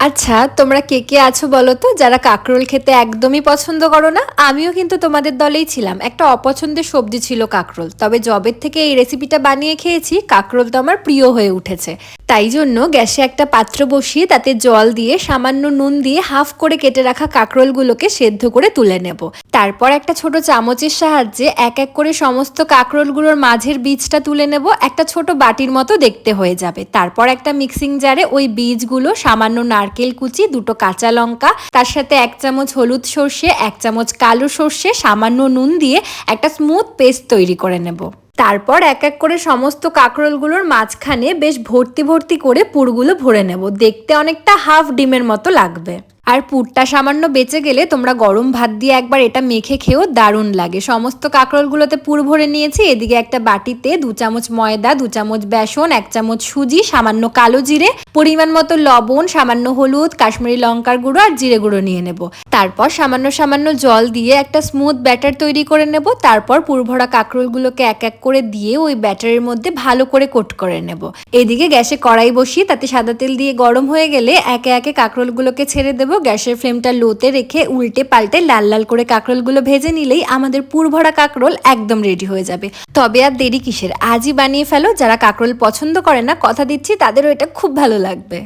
আচ্ছা, তোমরা কে কে আছো বলো তো যারা কাঁকরোল খেতে একদমই পছন্দ করো না? আমিও কিন্তু তোমাদের দলেই ছিলাম। একটা অপছন্দের সবজি ছিল কাঁকরোল, তবে জবের থেকে এই রেসিপিটা বানিয়ে খেয়েছি, কাঁকরোল তো আমার প্রিয় হয়ে উঠেছে। তাই জন্য গ্যাসে একটা পাত্র বসিয়ে তাতে জল দিয়ে সামান্য নুন দিয়ে হাফ করে কেটে রাখা কাঁকরোলগুলোকে সেদ্ধ করে তুলে নেব। তারপর একটা ছোট চামচের সাহায্যে এক এক করে সমস্ত কাঁকরোলগুলোর মাঝের বীজটা তুলে নেব। একটা ছোট বাটির মতো দেখতে হয়ে যাবে। তারপর একটা মিক্সিং জারে ওই বীজগুলো, সামান্য নারকেল কুচি, দুটো কাঁচা লঙ্কা, তার সাথে 1 চামচ হলুদ সর্ষে, 1 চামচ কালো সর্ষে, সামান্য নুন দিয়ে একটা স্মুথ পেস্ট তৈরি করে নেব। তারপর এক এক করে সমস্ত কাঁকরোলগুলোর মাঝখানে বেশ ভর্তি ভর্তি করে পুরগুলো ভরে নেব। দেখতে অনেকটা হাফ ডিমের মতো লাগবে। আর পুরটা সামান্য বেঁচে গেলে তোমরা গরম ভাত দিয়ে একবার এটা মেখে খেয়েও দারুণ লাগে। সমস্ত কাঁকরোলগুলোতে পুর ভরে নিয়েছি। এদিকে একটা বাটিতে 2 চামচ ময়দা, 2 চামচ বেসন, 1 চামচ সুজি, সামান্য কালো জিরে, পরিমাণ মতো লবণ, সামান্য হলুদ, কাশ্মীরি লঙ্কার গুঁড়ো আর জিরে গুঁড়ো নিয়ে নেব। তারপর সামান্য সামান্য জল দিয়ে একটা স্মুথ ব্যাটার তৈরি করে নেব। তারপর পুর ভরা কাঁকরোলগুলোকে এক এক করে দিয়ে ওই ব্যাটারের মধ্যে ভালো করে কোট করে নেব। এদিকে গ্যাসে কড়াই বসিয়ে তাতে সাদা তেল দিয়ে গরম হয়ে গেলে একে একে কাঁকরোলগুলোকে ছেড়ে দেব। গ্যাসের ফ্লেমটা লোতে রেখে উল্টে পাল্টে লাল লাল করে কাঁকরোলগুলো ভেজে নিলেই আমাদের পুর ভরা কাঁকরোল একদম রেডি হয়ে যাবে। তবে আর দেরি কিসের, আজই বানিয়ে ফেলো। যারা কাঁকরোল পছন্দ করে না, কথা দিচ্ছি তাদেরও এটা খুব ভালো লাগবে।